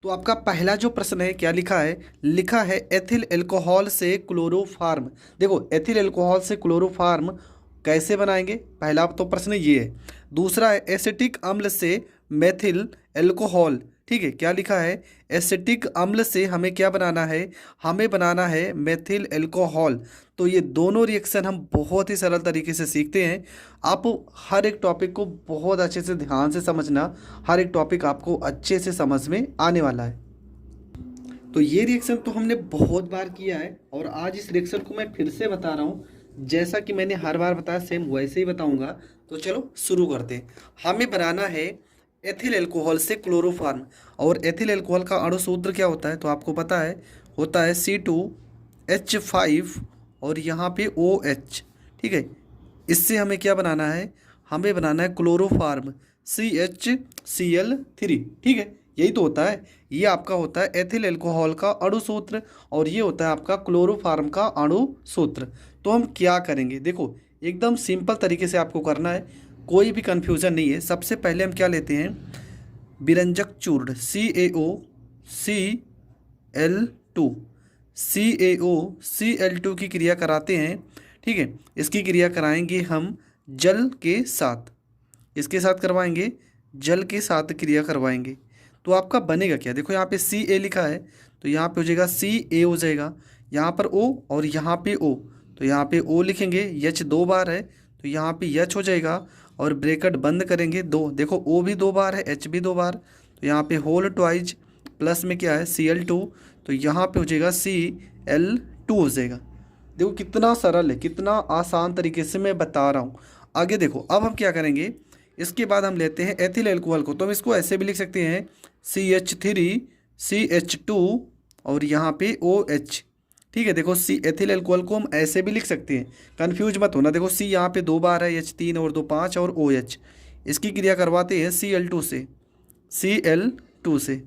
तो आपका पहला जो प्रश्न है क्या लिखा है, लिखा है एथिल अल्कोहल से क्लोरोफार्म। देखो एथिल अल्कोहल से क्लोरोफार्म कैसे बनाएंगे, पहला तो प्रश्न ये है। दूसरा है एसिटिक अम्ल से मेथिल अल्कोहल। ठीक है, क्या लिखा है, एसिटिक अम्ल से हमें क्या बनाना है, हमें बनाना है मेथिल अल्कोहल। तो ये दोनों रिएक्शन हम बहुत ही सरल तरीके से सीखते हैं। आप हर एक टॉपिक को बहुत अच्छे से ध्यान से समझना, हर एक टॉपिक आपको अच्छे से समझ में आने वाला है। तो ये रिएक्शन तो हमने बहुत बार किया है और आज इस रिएक्शन को मैं फिर से बता रहा हूँ, जैसा कि मैंने हर बार बताया सेम वैसे ही बताऊंगा। तो चलो शुरू करते हैं। हमें बनाना है एथिल अल्कोहल से क्लोरोफार्म। और एथिल अल्कोहल का अणु सूत्र क्या होता है, तो आपको पता है, होता है C2H5 और यहाँ पे OH। ठीक है, इससे हमें क्या बनाना है, हमें बनाना है क्लोरोफार्म CHCl3। ठीक है, यही तो होता है, ये आपका होता है एथिल अल्कोहल का अणु सूत्र और ये होता है आपका क्लोरोफार्म का अणु सूत्र। तो हम क्या करेंगे, देखो एकदम सिंपल तरीके से आपको करना है, कोई भी कन्फ्यूज़न नहीं है। सबसे पहले हम क्या लेते हैं, विरंजक चूर्ण CaOCl2, CaOCl2 की क्रिया कराते हैं। ठीक है, इसकी क्रिया कराएंगे हम जल के साथ, इसके साथ करवाएंगे, जल के साथ क्रिया करवाएंगे। तो आपका बनेगा क्या, देखो यहाँ पे Ca लिखा है तो यहाँ पे हो जाएगा Ca हो जाएगा, यहाँ पर O और यहाँ पे O, तो यहाँ पे O लिखेंगे, H दो बार है तो यहाँ पे H हो जाएगा और ब्रैकेट बंद करेंगे दो, देखो O भी दो बार है, H भी दो बार, तो यहाँ पे होल ट्वाइज प्लस में क्या है Cl2, तो यहाँ पे हो जाएगा Cl2 हो जाएगा। देखो कितना सरल है, कितना आसान तरीके से मैं बता रहा हूँ। आगे देखो, अब हम क्या करेंगे, इसके बाद हम लेते हैं एथिल अल्कोहल को, तो हम इसको ऐसे भी लिख सकते हैं CH3CH2 और यहाँ पे OH। ठीक है, देखो सी एथिल अल्कोहल को हम ऐसे भी लिख सकते हैं, कन्फ्यूज मत होना। देखो C यहाँ पे दो बार है, H तीन और दो पाँच और OH, इसकी क्रिया करवाते हैं Cl2 से, Cl2 से।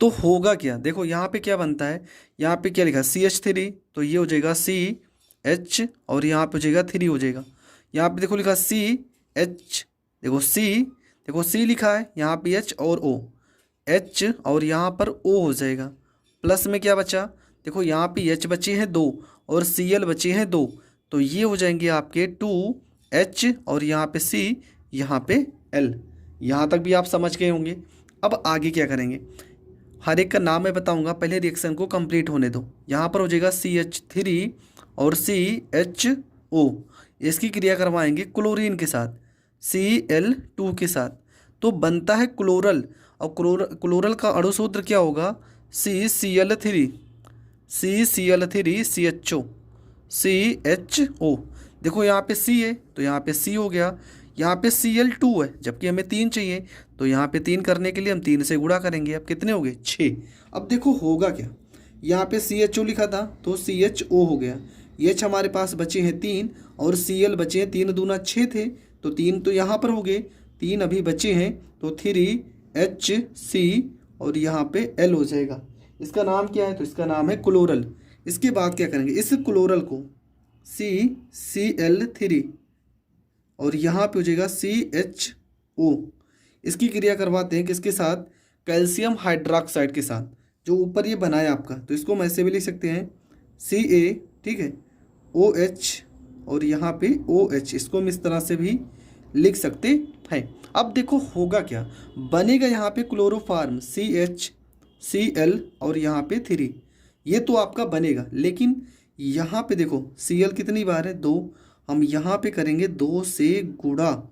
तो होगा क्या, देखो यहाँ पे क्या बनता है, यहाँ पे क्या लिखा CH3, तो ये हो जाएगा CH और यहाँ पे हो जाएगा 3 हो जाएगा। यहाँ पे देखो लिखा CH, देखो C लिखा है, यहाँ पे H और O, H और यहाँ पर O हो जाएगा। प्लस में क्या बचा, देखो यहाँ पे H बचे हैं दो और Cl बचे हैं दो, तो ये हो जाएंगे आपके 2H और यहाँ पे C, यहाँ पे L। यहाँ तक भी आप समझ गए होंगे। अब आगे क्या करेंगे, हर एक का नाम मैं बताऊंगा, पहले रिएक्शन को कंप्लीट होने दो। यहाँ पर हो जाएगा CH3 और CHO, इसकी क्रिया करवाएंगे क्लोरीन के साथ, Cl2 के साथ, तो बनता है क्लोरल। और क्लोरल का अणु सूत्र क्या होगा, CCl3, CHO। देखो यहाँ पे C है तो यहाँ पे C हो गया, यहाँ पे Cl2 है जबकि हमें 3 चाहिए, तो यहाँ पे 3 करने के लिए हम 3 से गुणा करेंगे। अब कितने हो गए, 6। अब देखो होगा क्या, यहाँ पे CHO लिखा था तो CHO हो गया, H हमारे पास बचे हैं 3 और Cl बचे हैं 3 दूना 6 थे, तो 3 तो यहाँ पर हो गए, 3 अभी बचे हैं तो 3HC और यहाँ पे L हो जाएगा। इसका नाम क्या है, तो इसका नाम है क्लोरल। इसके बाद क्या करेंगे, इस क्लोरल को CCl3 और यहाँ पे हो जाएगा CHO, इसकी क्रिया करवाते हैं किसके साथ, कैल्शियम हाइड्रोक्साइड के साथ, जो ऊपर ये बनाया आपका, तो इसको हम ऐसे भी लिख सकते हैं Ca। ठीक है, OH और यहाँ पे OH, इसको हम इस तरह से भी लिख सकते हैं। अब देखो होगा क्या, बनेगा यहाँ पे क्लोरोफार्म CHCl और यहाँ पे 3, ये तो आपका बनेगा। लेकिन यहाँ पे देखो Cl कितनी बार है, 2, हम यहाँ पे करेंगे 2 से गुणा।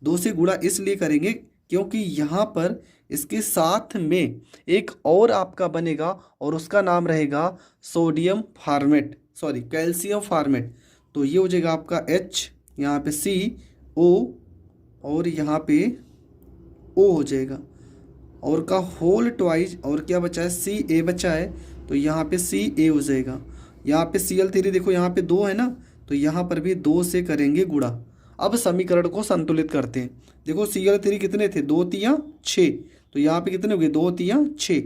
2 से गुणा इसलिए करेंगे क्योंकि यहाँ पर इसके साथ में एक और आपका बनेगा और उसका नाम रहेगा sodium format, sorry calcium format. तो ये हो जाएगा आपका H, यहाँ पे CO और यहाँ पे O हो जाएगा, और का होल ट्वाइज, और क्या बचा है, Ca बचा है, तो यहाँ पे Ca हो जाएगा। यहाँ पे Cl3 देखो यहाँ पे 2 है ना, तो यहाँ पर भी 2 से करेंगे गुणा। अब समीकरण को संतुलित करते हैं, देखो Cl3 कितने थे, 2 तिया 6, तो यहाँ पे कितने हो गए, 2 तिया 6।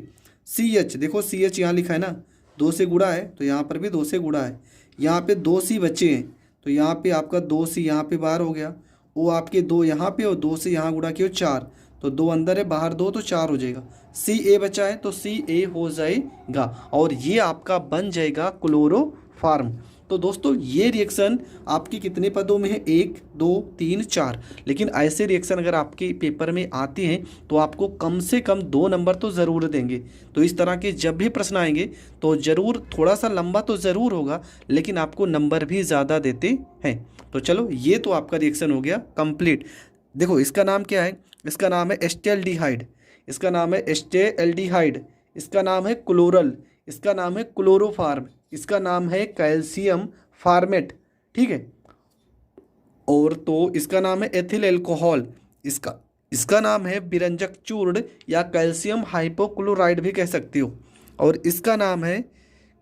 CH देखो CH यहाँ लिखा है ना, 2 से गुणा है तो यहाँ पर भी 2 से गुणा है। यहाँ पे 2 C बचे हैं तो यहाँ पे आपका 2 C यहाँ पे बाहर हो गया, वो आपके 2 यहाँ पे और 2 से यहाँ गुणा किया 4, तो 2 अंदर है, बाहर 2 तो 4 हो जाएगा। Ca बचा है तो Ca हो जाएगा और ये आपका बन जाएगा क्लोरोफॉर्म। तो दोस्तों ये रिएक्शन आपकी कितने पदों में है, 1 2 3 4। लेकिन ऐसे रिएक्शन अगर आपके पेपर में आते हैं तो आपको कम से कम 2 नंबर तो ज़रूर देंगे। तो इस तरह के जब भी प्रश्न आएंगे तो ज़रूर थोड़ा सा लंबा तो ज़रूर होगा, लेकिन आपको नंबर भी ज़्यादा देते हैं। तो चलो ये तो आपका रिएक्शन हो गया कंप्लीट। देखो इसका नाम क्या है, इसका नाम है एस्टेल्डिहाइड, इसका नाम है एस्टेल्डिहाइड, इसका नाम है क्लोरल, इसका नाम है क्लोरोफार्म, इसका नाम है कैल्शियम फार्मेट, ठीक है। और तो इसका नाम है एथिल एल्कोहल, इसका नाम है विरंजक चूर्ण या कैल्शियम हाइपोक्लोराइड भी कह सकते हो, और इसका नाम है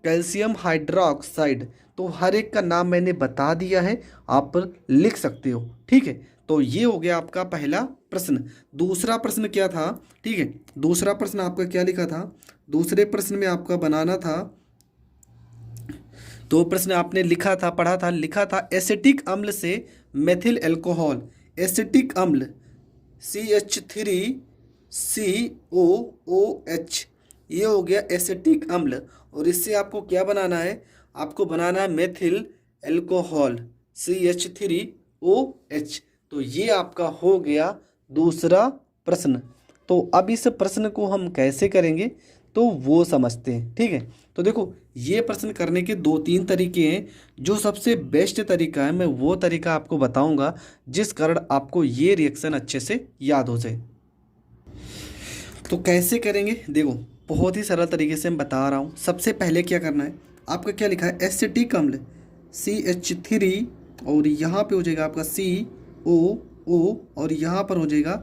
कैल्शियम हाइड्रोक्साइड। तो हर एक का नाम मैंने बता दिया है, आप लिख सकते हो, ठीक है। तो ये हो गया आपका पहला प्रश्न। दूसरा प्रश्न क्या था, ठीक है, दूसरा प्रश्न आपका क्या लिखा था, दूसरे प्रश्न में आपका बनाना था, तो प्रश्न आपने लिखा था, पढ़ा था, लिखा था एसिटिक अम्ल से मेथिल अल्कोहल, एसिटिक अम्ल CH3COOH, ये हो गया एसिटिक अम्ल। और इससे आपको क्या बनाना है, आपको बनाना है मेथिल अल्कोहल CH3OH। तो ये आपका हो गया दूसरा प्रश्न। तो अब इस प्रश्न को हम कैसे करेंगे तो वो समझते हैं, ठीक है। तो देखो ये प्रश्न करने के 2-3 तरीके हैं। जो सबसे बेस्ट तरीका है मैं वो तरीका आपको बताऊंगा, जिस कारण आपको ये रिएक्शन अच्छे से याद हो जाए। तो कैसे करेंगे, देखो बहुत ही सरल तरीके से मैं बता रहा हूँ। सबसे पहले क्या करना है, आपका क्या लिखा है, एसिटिक अम्ल CH3 और यहाँ पे हो जाएगा आपका COO और यहाँ पर हो जाएगा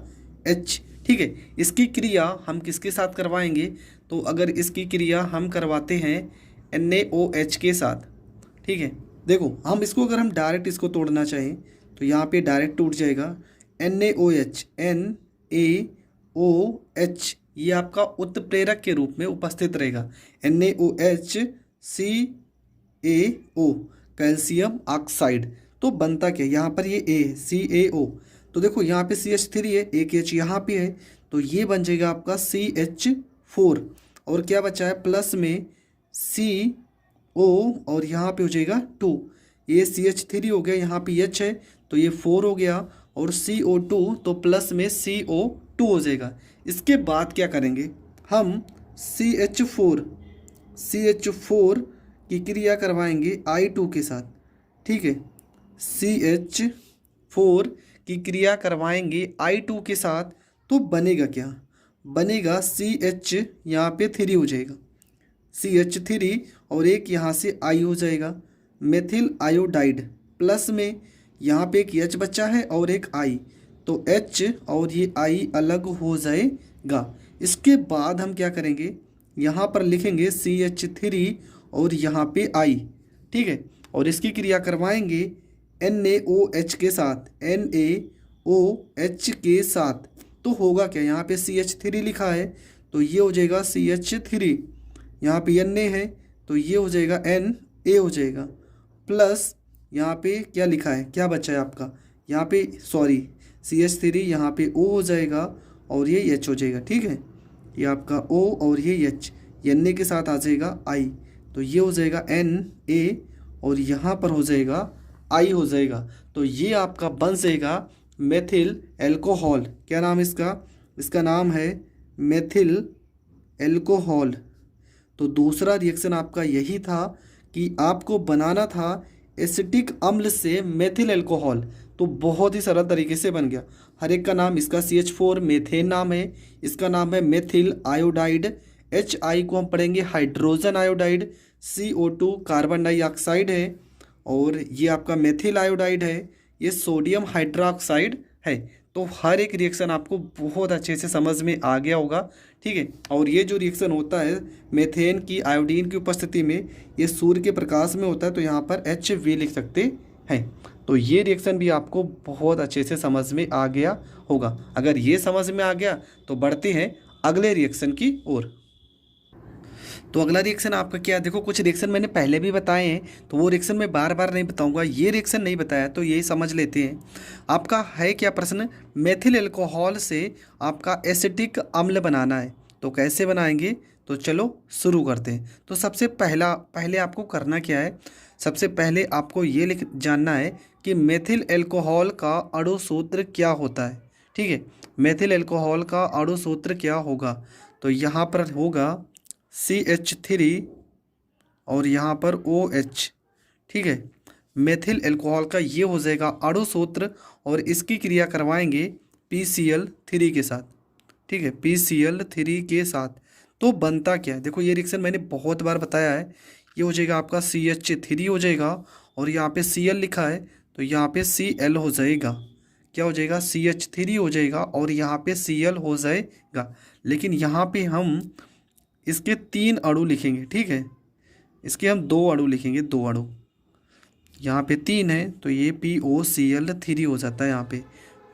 H, ठीक है। इसकी क्रिया हम किसके साथ करवाएंगे, तो अगर इसकी क्रिया हम करवाते हैं NaOH के साथ, ठीक है। देखो हम इसको अगर हम डायरेक्ट इसको तोड़ना चाहें तो यहाँ पे डायरेक्ट टूट जाएगा NaOH, NaOH ये आपका उत्प्रेरक के रूप में उपस्थित रहेगा। NaOH CaO calcium oxide. तो बनता क्या, यहाँ पर ये A CaO, तो देखो यहाँ पे CH3 है, एक H यहाँ पे है, तो ये बन जाएगा आपका CH4 और क्या बचा है प्लस में CO और यहाँ पे हो जाएगा 2। ये CH3 हो गया, यहाँ पे H है तो ये 4 हो गया और CO2 तो प्लस में CO2 हो जाएगा। इसके बाद क्या करेंगे हम CH4 की क्रिया करवाएंगे I2 के साथ, ठीक है। CH4 की क्रिया करवाएंगे I2 के साथ, तो बनेगा क्या, बनेगा CH यहाँ पे 3 हो जाएगा, CH3 और एक यहाँ से I हो जाएगा मेथिल आयोडाइड, प्लस में यहाँ पे एक H बचा है और एक I, तो H और ये I अलग हो जाएगा। इसके बाद हम क्या करेंगे, यहाँ पर लिखेंगे CH3 और यहाँ पे I, ठीक है, और इसकी क्रिया करवाएंगे NaOH के साथ, NaOH के साथ, तो होगा क्या, यहाँ पे CH3 लिखा है तो ये हो जाएगा CH3, यहाँ पे Na है तो ये हो जाएगा Na हो जाएगा, प्लस यहाँ पे क्या लिखा है, क्या बचा है आपका, यहाँ पे सॉरी CH3 यहाँ पे O हो जाएगा और ये H हो जाएगा, ठीक है। ये आपका O और ये H, Na के साथ आ जाएगा I, तो ये हो जाएगा Na और यहाँ पर हो जाएगा I हो जाएगा। तो ये आपका बन जाएगा मेथिल अल्कोहल। क्या नाम है इसका, इसका नाम है मेथिल अल्कोहल। तो दूसरा रिएक्शन आपका यही था कि आपको बनाना था एसिटिक अम्ल से मेथिल अल्कोहल, तो बहुत ही सरल तरीके से बन गया। हर एक का नाम, इसका CH4 मेथेन नाम है, इसका नाम है मेथिल आयोडाइड, HI को हम पढ़ेंगे hydrogen iodide, CO2 carbon dioxide है और ये आपका मेथिल आयोडाइड है, ये सोडियम हाइड्रोक्साइड है। तो हर एक रिएक्शन आपको बहुत अच्छे से समझ में आ गया होगा, ठीक है। और ये जो रिएक्शन होता है मेथेन की आयोडीन की उपस्थिति में, ये सूर्य के प्रकाश में होता है, तो यहाँ पर HV लिख सकते हैं। तो ये रिएक्शन भी आपको बहुत अच्छे से समझ में आ गया होगा। अगर ये समझ में आ गया तो बढ़ते हैं अगले रिएक्शन की ओर। तो अगला रिएक्शन आपका क्या है, देखो कुछ रिएक्शन मैंने पहले भी बताए हैं, तो वो रिएक्शन मैं बार बार नहीं बताऊंगा। ये रिएक्शन नहीं बताया तो यही समझ लेते हैं। आपका है क्या प्रश्न, मेथिल अल्कोहल से आपका एसिटिक अम्ल बनाना है, तो कैसे बनाएंगे, तो चलो शुरू करते हैं। तो सबसे पहले आपको करना क्या है, सबसे पहले आपको ये लिख जानना है कि मेथिल अल्कोहल का अणु सूत्र क्या होता है। ठीक है, मेथिल अल्कोहल का अणु सूत्र क्या होगा, तो यहाँ पर होगा CH3 और यहाँ पर OH। ठीक है, मेथिल अल्कोहल का ये हो जाएगा अणु सूत्र, और इसकी क्रिया करवाएंगे PCl3 के साथ। ठीक है, PCl3 के साथ। तो बनता क्या है, देखो ये रिएक्शन मैंने बहुत बार बताया है। ये हो जाएगा आपका CH3 हो जाएगा, और यहाँ पे Cl लिखा है तो यहाँ पे Cl हो जाएगा। क्या हो जाएगा, CH3 हो जाएगा और यहाँ पे Cl हो जाएगा। लेकिन यहाँ पे हम इसके 3 अणु लिखेंगे। ठीक है, इसके हम 2 अणु लिखेंगे, 2 अणु। यहाँ पे 3 है तो ये POCl3 हो जाता है। यहाँ पे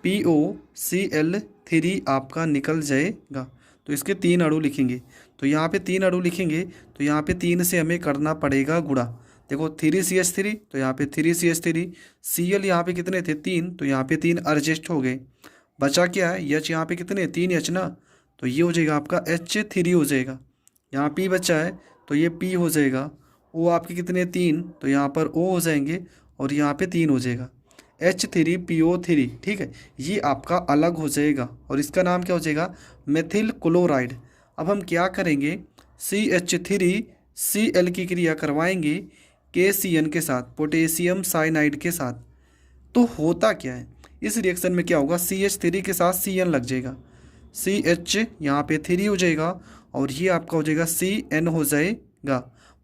POCl3 आपका निकल जाएगा, तो इसके 3 अणु लिखेंगे। तो यहाँ पे 3 अणु लिखेंगे तो यहाँ पे 3 से हमें करना पड़ेगा गुणा। देखो 3CH3 तो यहाँ पे 3CH3, Cl यहाँ पे कितने थे 3, तो यहाँ पे 3 एडजस्ट हो गए। बचा क्या है, H यहाँ पे कितने 3 H ना, तो ये हो जाएगा आपका H3 हो जाएगा। यहाँ P बचा है तो ये P हो जाएगा। O आपके कितने 3, तो यहाँ पर O हो जाएंगे और यहाँ पे 3 हो जाएगा, H3PO3। ठीक है, ये आपका अलग हो जाएगा और इसका नाम क्या हो जाएगा, मेथिल क्लोराइड। अब हम क्या करेंगे, CH3Cl की क्रिया करवाएंगे KCN के साथ, पोटेशियम साइनाइड के साथ। तो होता क्या है, इस रिएक्शन में क्या होगा, CH3 के साथ Cn लग जाएगा, CH यहाँ पे 3 हो जाएगा और ये आपका हो जाएगा Cn हो जाएगा।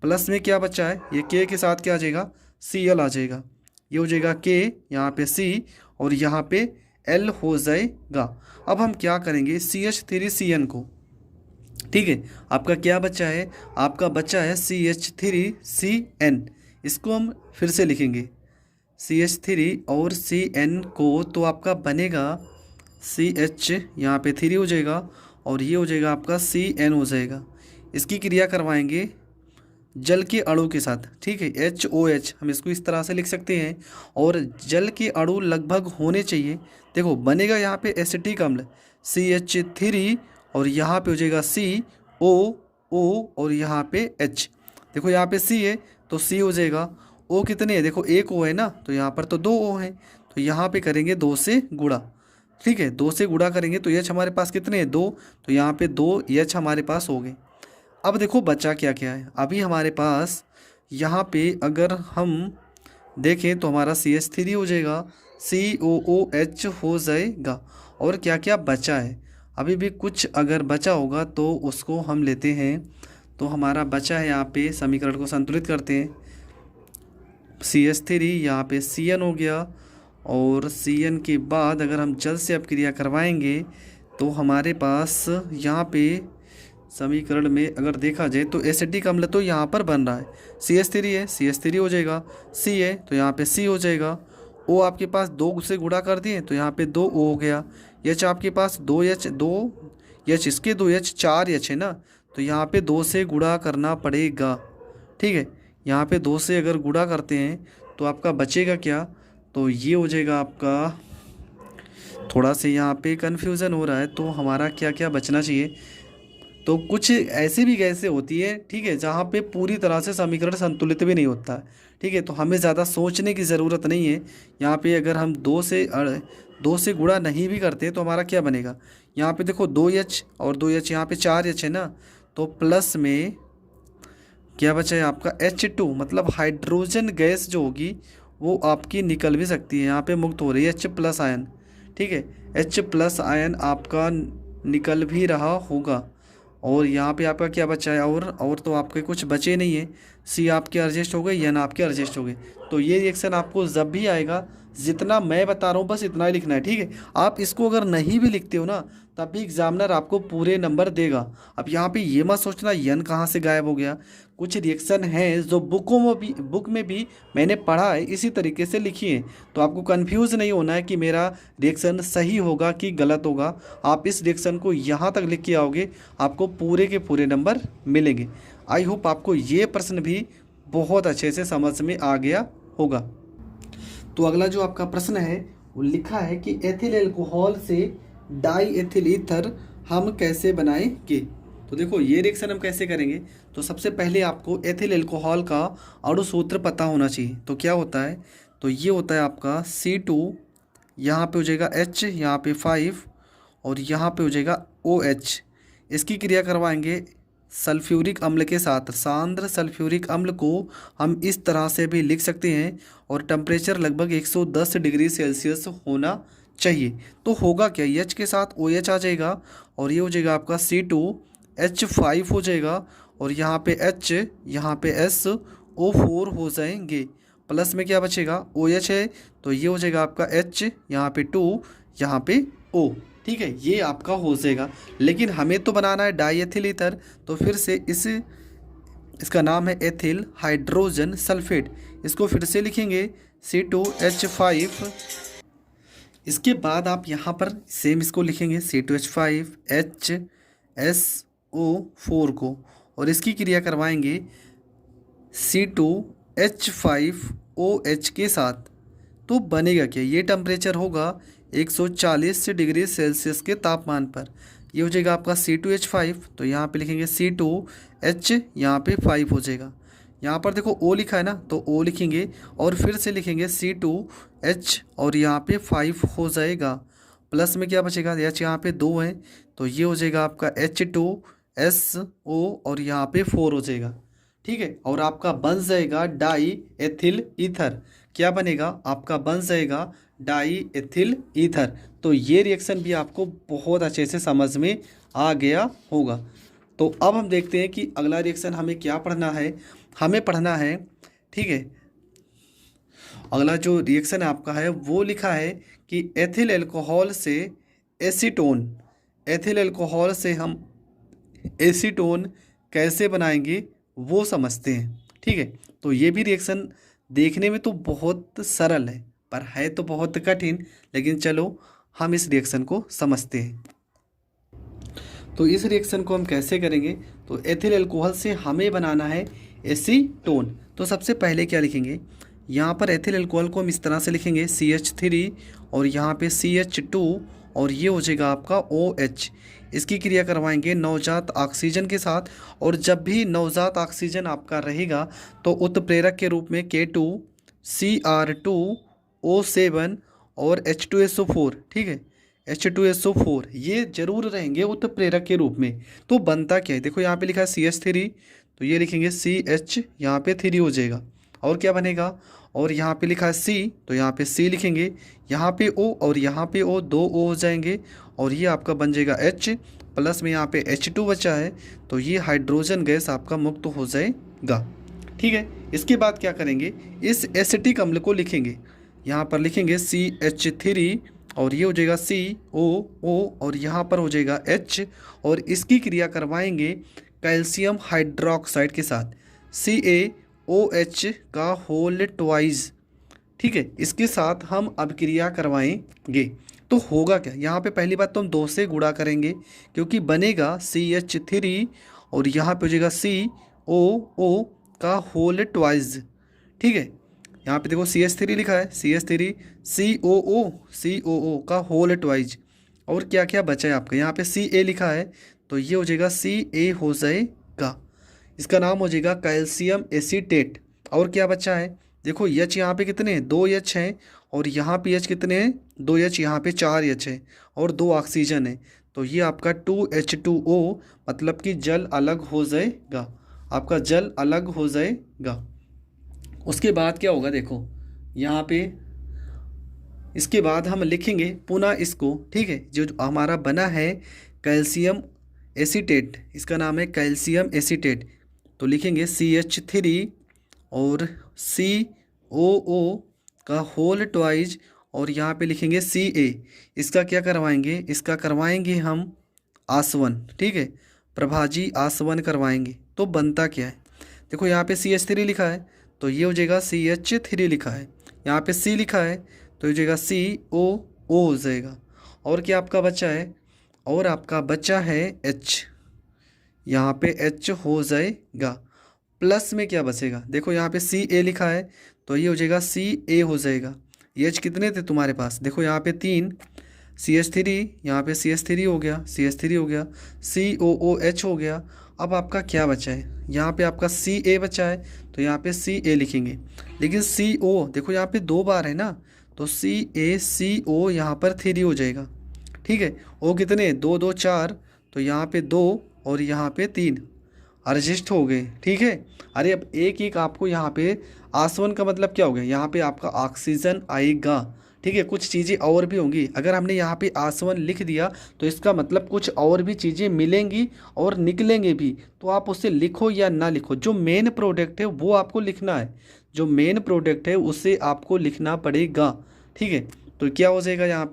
प्लस में क्या बचा है, ये K के साथ क्या आ जाएगा, Cl आ जाएगा। ये हो जाएगा K, यहाँ पे C और यहाँ पे L हो जाएगा। अब हम क्या करेंगे, CH3Cn को। ठीक है, आपका क्या बचा है, आपका बचा है CH3Cn। इसको हम फिर से लिखेंगे CH3 और Cn को, तो आपका बनेगा CH यहाँ पे 3 हो जाएगा और ये हो जाएगा आपका Cn हो जाएगा। इसकी क्रिया करवाएंगे जल के अणु के साथ। ठीक है, HOH हम इसको इस तरह से लिख सकते हैं, और जल के अणु लगभग होने चाहिए। देखो बनेगा यहाँ पे एसिटिक अम्ल CH3 और यहाँ पे हो जाएगा COO और यहाँ पे H। देखो यहाँ पे C है तो C हो जाएगा। O कितने है, देखो 1 O है ना, तो यहाँ पर तो 2 O है, तो यहाँ पे करेंगे 2 से गुणा। ठीक है, 2 से गुणा करेंगे तो H हमारे पास कितने हैं 2, तो यहाँ पे 2 H हमारे पास हो गए। अब देखो बचा क्या क्या है, अभी हमारे पास यहाँ पे अगर हम देखें तो हमारा CH3 हो जाएगा, COOH हो जाएगा, और क्या क्या बचा है, अभी भी कुछ अगर बचा होगा तो उसको हम लेते हैं। तो हमारा बचा है, यहाँ पे समीकरण को संतुलित करते हैं, CH3 यहाँ पे Cn हो गया, और Cn के बाद अगर हम जल से अपक्रिया करवाएंगे तो हमारे पास यहाँ पे समीकरण में अगर देखा जाए तो एसिटिक अम्ल तो यहाँ पर बन रहा है, CH3 है, CH3 हो जाएगा, C है तो यहाँ पे C हो जाएगा। O आपके पास 2 से गुणा कर दिए तो यहाँ पे 2 O हो गया। H आपके पास 2H इसके 2H 4H है ना, तो यहाँ पे 2 से गुणा करना पड़ेगा। ठीक है, यहाँ पे 2 से अगर गुणा करते हैं तो आपका बचेगा क्या, तो ये हो जाएगा आपका, थोड़ा से यहाँ पे कन्फ्यूज़न हो रहा है, तो हमारा क्या क्या बचना चाहिए, तो कुछ ऐसे भी गैसें होती है, ठीक है, जहाँ पे पूरी तरह से समीकरण संतुलित भी नहीं होता है। ठीक है, तो हमें ज़्यादा सोचने की ज़रूरत नहीं है। यहाँ पे अगर हम 2 से गुणा नहीं भी करते तो हमारा क्या बनेगा, यहाँ पे देखो 2H और 2H यहाँ पे 4H है ना, तो प्लस में क्या बचा है आपका H2, मतलब हाइड्रोजन गैस जो होगी वो आपकी निकल भी सकती है, यहाँ पे मुक्त हो रही है H+ आयन। ठीक है, H+ आयन आपका निकल भी रहा होगा। और यहाँ पे आपका क्या बचा है, और तो आपके कुछ बचे नहीं है, C आपके एडजस्ट हो गए, N आपके एडजस्ट हो गए। तो ये रिएक्शन आपको जब भी आएगा जितना मैं बता रहा हूँ बस इतना ही लिखना है, ठीक है। आप इसको अगर नहीं भी लिखते हो ना तब भी एग्जामिनर आपको पूरे नंबर देगा। अब यहाँ पे ये मत सोचना यन कहाँ से गायब हो गया, कुछ रिएक्शन हैं जो बुक में भी मैंने पढ़ा है, इसी तरीके से लिखी है। तो आपको कंफ्यूज नहीं होना है कि मेरा रिएक्शन सही होगा कि गलत होगा। आप इस रिएक्शन को यहाँ तक लिख के आओगे, आपको पूरे के पूरे नंबर मिलेंगे। आई होप आपको ये प्रश्न भी बहुत अच्छे से समझ में आ गया होगा। तो अगला जो आपका प्रश्न है वो लिखा है कि एथिल अल्कोहल से डाई एथिल ईथर हम कैसे बनाएंगे। तो देखो ये रिएक्शन हम कैसे करेंगे। तो सबसे पहले आपको एथिल अल्कोहल का अणु सूत्र पता होना चाहिए। तो क्या होता है, तो ये होता है आपका C2, यहाँ पे हो जाएगा H, यहाँ पे 5 और यहाँ पे हो जाएगा OH। इसकी क्रिया करवाएंगे सल्फ्यूरिक अम्ल के साथ। सांद्र सल्फ्यूरिक अम्ल को हम इस तरह से भी लिख सकते हैं और टेम्परेचर लगभग 110 डिग्री सेल्सियस होना चाहिए। तो होगा क्या, H के साथ OH आ जाएगा और ये हो जाएगा आपका C2H5 हो जाएगा और यहाँ पे H, यहाँ पे SO4 हो जाएंगे। प्लस में क्या बचेगा, OH है तो ये हो जाएगा आपका H, यहाँ पे 2, यहाँ पे O। ठीक है, ये आपका हो जाएगा। लेकिन हमें तो बनाना है डाई एथिल ईथर, तो फिर से इसका नाम है एथिल हाइड्रोजन सल्फेट। इसको फिर से लिखेंगे C2H5। इसके बाद आप यहाँ पर सेम इसको लिखेंगे C2H5HSO4 को और इसकी क्रिया करवाएंगे C2H5OH के साथ। तो बनेगा क्या, ये टेम्परेचर होगा 140 डिग्री सेल्सियस के तापमान पर। ये हो जाएगा आपका C2H5, तो यहाँ पे लिखेंगे C2H, यहाँ पे 5 हो जाएगा। यहाँ पर देखो O लिखा है ना, तो O लिखेंगे और फिर से लिखेंगे C2H और यहाँ पे 5 हो जाएगा। प्लस में क्या बचेगा, H यहाँ पे 2 है तो ये हो जाएगा आपका H2SO और यहाँ पे 4 हो जाएगा। ठीक है, और आपका बन जाएगा डाई एथिल ईथर। क्या बनेगा, आपका बन जाएगा डाई एथिल ईथर। तो ये रिएक्शन भी आपको बहुत अच्छे से समझ में आ गया होगा। तो अब हम देखते हैं कि अगला रिएक्शन हमें क्या पढ़ना है। हमें पढ़ना है, ठीक है, अगला जो रिएक्शन आपका है वो लिखा है कि एथिल अल्कोहल से एसीटोन, एथिल अल्कोहल से हम एसीटोन कैसे बनाएंगे वो समझते हैं। ठीक है, तो ये भी रिएक्शन देखने में तो बहुत सरल है पर है तो बहुत कठिन, लेकिन चलो हम इस रिएक्शन को समझते हैं। तो इस रिएक्शन को हम कैसे करेंगे, तो एथिल अल्कोहल से हमें बनाना है एसीटोन। तो सबसे पहले क्या लिखेंगे, यहाँ पर एथिल अल्कोहल को हम इस तरह से लिखेंगे CH3 और यहाँ पे CH2 और ये हो जाएगा आपका OH। इसकी क्रिया करवाएंगे नवजात ऑक्सीजन के साथ और जब भी नवजात ऑक्सीजन आपका रहेगा तो उत्प्रेरक के रूप में K2Cr2O7 और H2SO4, ठीक है, H2SO4 ये जरूर रहेंगे उत्प्रेरक के रूप में। तो बनता क्या है, देखो यहाँ पे लिखा है CH3 तो ये लिखेंगे CH, यहाँ पे 3 हो जाएगा और क्या बनेगा, और यहाँ पे लिखा है C तो यहाँ पे C लिखेंगे, यहाँ पे O और यहाँ पे O, 2 O हो जाएंगे और ये आपका बन जाएगा H। प्लस में यहाँ पे H2 बचा है तो ये हाइड्रोजन गैस आपका मुक्त हो जाएगा। ठीक है, इसके बाद क्या करेंगे, इस एसिटिक अम्ल को लिखेंगे, यहाँ पर लिखेंगे CH3 और ये हो जाएगा COO और यहाँ पर हो जाएगा H और इसकी क्रिया करवाएंगे कैल्शियम हाइड्रोक्साइड के साथ CaOH का होल ट्वाइस। ठीक है, इसके साथ हम अब क्रिया करवाएंगे। तो होगा क्या, यहाँ पे पहली बात तो हम 2 से गुणा करेंगे क्योंकि बनेगा CH3 और यहाँ पे हो जाएगा COO का होल ट्वाइस। ठीक है, यहाँ पे देखो CH3 लिखा है, CH3 COO का होल ट्वाइस और क्या क्या बचा है आपका, यहाँ पे Ca लिखा है तो ये हो जाएगा Ca हो जाएगा, इसका नाम हो जाएगा कैल्शियम एसीटेट। और क्या बचा है, देखो H यहाँ पे कितने हैं, 2 H हैं और यहाँ पे H कितने हैं, 2 H, यहाँ पे 4 H है और 2 ऑक्सीजन है तो ये आपका 2H2O मतलब कि जल अलग हो जाएगा, आपका जल अलग हो जाएगा। उसके बाद क्या होगा, देखो यहाँ पे इसके बाद हम लिखेंगे पुनः इसको, ठीक है, जो हमारा बना है कैल्शियम एसीटेट, इसका नाम है कैल्शियम एसीटेट। तो लिखेंगे CH3 और COO का होल ट्वाइज और यहाँ पे लिखेंगे Ca। इसका क्या करवाएंगे, इसका करवाएंगे हम आसवन, ठीक है, प्रभाजी आसवन करवाएंगे। तो बनता क्या है, देखो यहाँ पे CH3 लिखा है तो ये हो जाएगा CH3 लिखा है, यहाँ पे C लिखा है तो ये हो जाएगा COO हो जाएगा। और क्या आपका बचा है, और आपका बचा है H, यहाँ पे H हो जाएगा। प्लस में क्या बचेगा, देखो यहाँ पे Ca लिखा है तो ये हो जाएगा Ca हो जाएगा। ये H कितने थे तुम्हारे पास, देखो यहाँ पे 3, CH3, यहाँ पे CH3 हो गया, CH3 हो गया, COOH हो गया। अब आपका क्या बचा है, यहाँ पे आपका Ca बचा है तो यहाँ पे Ca लिखेंगे। लेकिन CO देखो यहाँ पे 2 बार है ना, तो CaCO यहाँ पर 3 हो जाएगा, ठीक है। O कितने, 2 2 4, तो यहाँ पे 2 और यहाँ पे 3 एडजस्ट हो गए, ठीक है। अरे अब एक एक आपको यहाँ पे आसवन का मतलब क्या हो गया, यहाँ पे आपका ऑक्सीजन आएगा, ठीक है। कुछ चीज़ें और भी होंगी, अगर हमने यहाँ पे आसवन लिख दिया तो इसका मतलब कुछ और भी चीज़ें मिलेंगी और निकलेंगे भी, तो आप उसे लिखो या ना लिखो, जो मेन प्रोडक्ट है वो आपको लिखना है, जो मेन प्रोडक्ट है उसे आपको लिखना पड़ेगा, ठीक है। तो क्या हो जाएगा, यहाँ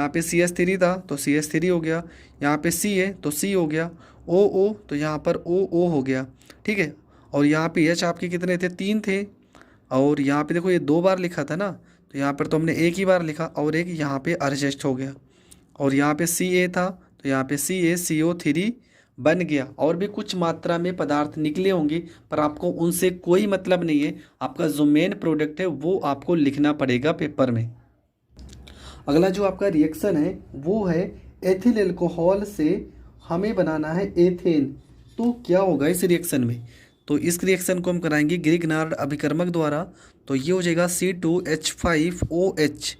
पे CH3 था तो CH3 हो गया, यहाँ पे C है तो C हो गया, OO तो यहाँ पर OO हो गया, ठीक है। और यहाँ पे H आपके कितने थे, 3 थे, और यहाँ पे देखो ये 2 बार लिखा था ना, तो यहाँ पर तो हमने एक ही बार लिखा और एक यहाँ पे एडजस्ट हो गया। और यहाँ पे Ca था तो यहाँ पे CaCO3 बन गया। और भी कुछ मात्रा में पदार्थ निकले होंगे पर आपको उनसे कोई मतलब नहीं है, आपका जो मेन प्रोडक्ट है वो आपको लिखना पड़ेगा पेपर में। अगला जो आपका रिएक्शन है वो है एथिल अल्कोहल से हमें बनाना है एथेन। तो क्या होगा इस रिएक्शन में, तो इस रिएक्शन को हम कराएंगे ग्रिग्नार्ड अभिकर्मक द्वारा। तो ये हो जाएगा C2H5OH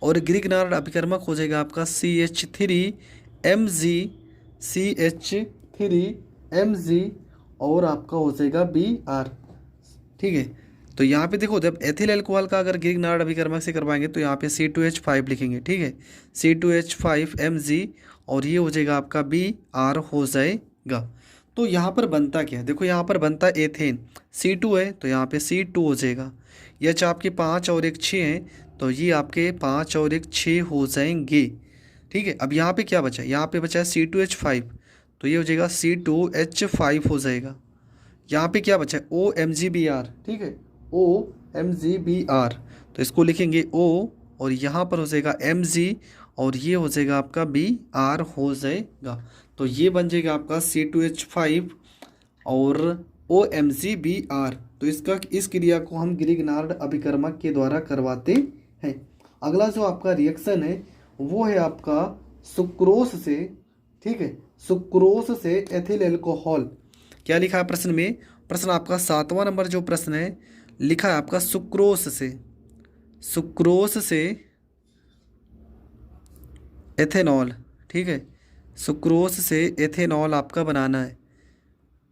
और ग्रिग्नार्ड अभिकर्मक हो जाएगा आपका CH3Mg और आपका हो जाएगा Br, ठीक है। तो यहाँ पे देखो जब एथिल अल्कोहल का अगर ग्रिग्नार्ड अभिकर्मक से करवाएंगे तो यहाँ पे C2H5 लिखेंगे, ठीक है, C2H5Mg और ये हो जाएगा आपका Br हो जाएगा। तो यहाँ पर बनता क्या है, देखो यहाँ पर बनता एथेन, C2 है तो यहाँ पे C2 हो जाएगा। H आपके 5 और एक 6 हैं तो ये आपके 5 और एक 6 हो जाएंगे, ठीक है। अब यहाँ पे क्या बचा है, यहाँ पे बचा है C2H5 तो ये हो जाएगा C2H5 हो जाएगा। यहाँ पे क्या बचा है OMgBr, ठीक है, OMgBr तो इसको लिखेंगे O और यहाँ पर हो जाएगा Mg और ये हो जाएगा आपका Br हो जाएगा। तो ये बन जाएगा आपका C2H5 और OMgBr। तो इस क्रिया को हम ग्रिग्नार्ड अभिकर्मक के द्वारा करवाते हैं। अगला जो आपका रिएक्शन है वो है आपका सुक्रोस से, ठीक है, सुक्रोस से एथिल अल्कोहल। क्या लिखा है प्रश्न में, प्रश्न आपका 7वां नंबर जो प्रश्न है लिखा है आपका सुक्रोस से एथेनॉल, ठीक है, सुक्रोस से एथेनॉल आपका बनाना है।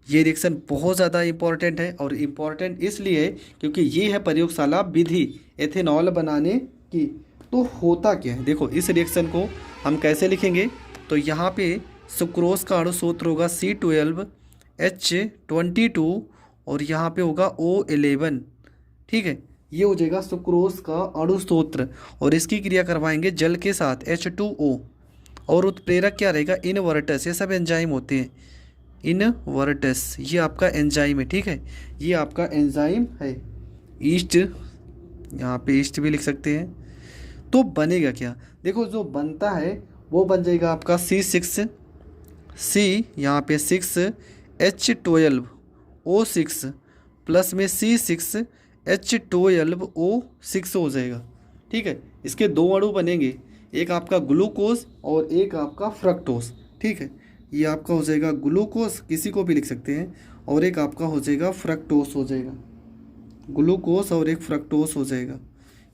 ये रिएक्शन बहुत ज़्यादा इंपॉर्टेंट है और इम्पॉर्टेंट इसलिए है क्योंकि ये है प्रयोगशाला विधि एथेनॉल बनाने की। तो होता क्या है, देखो इस रिएक्शन को हम कैसे लिखेंगे, तो यहाँ पे सुक्रोस का अणु सूत्र होगा C12H22 और यहाँ पे होगा O11, ठीक है। ये हो जाएगा सुक्रोस का अणु सूत्र और इसकी क्रिया करवाएंगे जल के साथ H2O और उत्प्रेरक क्या रहेगा इनवर्टस। ये सब एंजाइम होते हैं, इनवर्टस ये आपका एंजाइम है, ठीक है, ये आपका एंजाइम है। ईस्ट, यहाँ पे ईस्ट भी लिख सकते हैं। तो बनेगा क्या, देखो जो बनता है वो बन जाएगा आपका C6 यहाँ पे 6H12O6 प्लस में C6H12O6 हो जाएगा, ठीक है। इसके 2 अणु बनेंगे, एक आपका ग्लूकोज और एक आपका फ्रक्टोज, ठीक है। ये आपका हो जाएगा ग्लूकोज, किसी को भी लिख सकते हैं, और एक आपका हो जाएगा फ्रक्टोज हो जाएगा, ग्लूकोज और एक फ्रक्टोज हो जाएगा।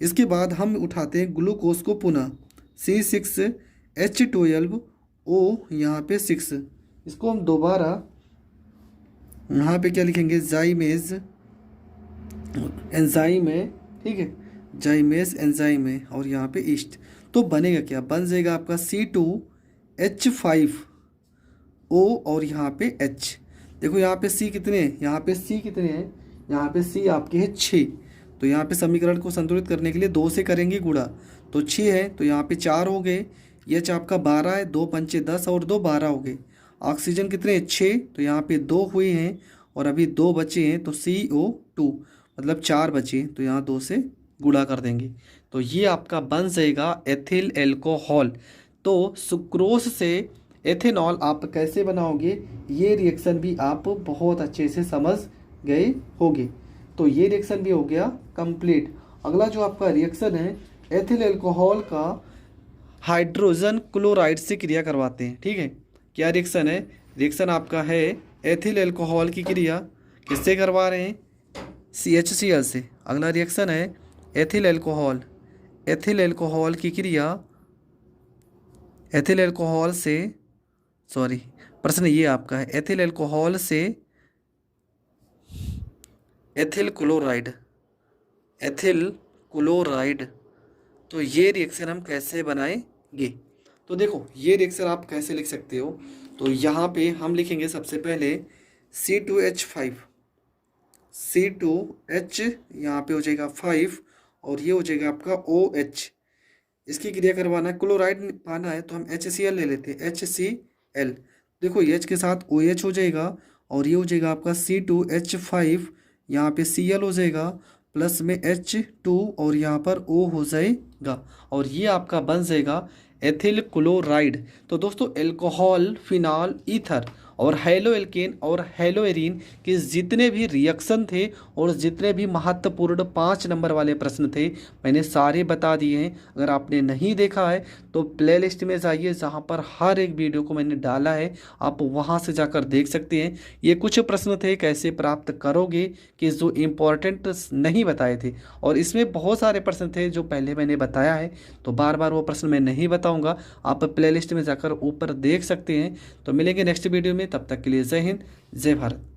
इसके बाद हम उठाते हैं ग्लूकोज को पुनः C6H12O यहाँ पे 6, इसको हम दोबारा यहाँ पे क्या लिखेंगे जाइमेज एंजाइम है, ठीक है, जाइमेज एंजाइम है और यहाँ पे ईस्ट। तो बनेगा क्या, बन जाएगा आपका C2H5O और यहाँ पे H। देखो यहाँ पे C कितने हैं, यहाँ पे C कितने हैं, यहाँ पे C आपके हैं 6, तो यहाँ पे समीकरण को संतुलित करने के लिए 2 से करेंगे गुणा, तो 6 है तो यहाँ पे 4 हो गए। एच आपका 12 है, 2 पंचे 10 और 2 12 हो गए। ऑक्सीजन कितने हैं 6, तो यहाँ पे 2 हुए हैं और अभी 2 बचे हैं, तो CO2 मतलब 4 बचे, तो यहाँ 2 से गुणा कर देंगे। तो ये आपका बन जाएगा एथिल एल्कोहल। तो सुक्रोज से एथेनॉल आप कैसे बनाओगे, ये रिएक्शन भी आप बहुत अच्छे से समझ गए होंगे। तो ये रिएक्शन भी हो गया कंप्लीट। अगला जो आपका रिएक्शन है, एथिल अल्कोहल का हाइड्रोजन क्लोराइड से क्रिया करवाते हैं। ठीक है, क्या रिएक्शन है? रिएक्शन आपका है एथिल अल्कोहल की क्रिया किससे करवा रहे हैं? CHCl से। अगला रिएक्शन है एथिल अल्कोहल, एथिल अल्कोहल की क्रिया एथिल अल्कोहल से, सॉरी प्रश्न ये आपका है, एथिल अल्कोहल से एथिल क्लोराइड, एथिल क्लोराइड। तो ये रिएक्शन हम कैसे बनाएंगे? तो देखो ये रिएक्शन आप कैसे लिख सकते हो, तो यहाँ पे हम लिखेंगे सबसे पहले C2H5, C2H यहाँ पे हो जाएगा 5 और ये हो जाएगा आपका OH। इसकी क्रिया करवाना है, क्लोराइड पाना है, तो हम HCl ले लेते हैं, HCl। देखो H के साथ OH हो जाएगा और ये हो जाएगा आपका C2H5, यहाँ पे Cl हो जाएगा प्लस में H2 और यहाँ पर O हो जाएगा और ये आपका बन जाएगा एथिल क्लोराइड। तो दोस्तों एल्कोहल, फिनॉल, ईथर और हेलो एल्केन और हेलो एरीन के जितने भी रिएक्शन थे और जितने भी महत्वपूर्ण 5 नंबर वाले प्रश्न थे मैंने सारे बता दिए हैं। अगर आपने नहीं देखा है तो प्लेलिस्ट में जाइए, जहां पर हर एक वीडियो को मैंने डाला है, आप वहां से जाकर देख सकते हैं। ये कुछ प्रश्न थे कैसे प्राप्त करोगे कि जो इम्पोर्टेंट नहीं बताए थे, और इसमें बहुत सारे प्रश्न थे जो पहले मैंने बताया है, तो बार बार वो प्रश्न मैं नहीं बताऊँगा, आप प्लेलिस्ट में जाकर ऊपर देख सकते हैं। तो मिलेंगे नेक्स्ट वीडियो में, तब तक के लिए जय हिंद, जय भारत।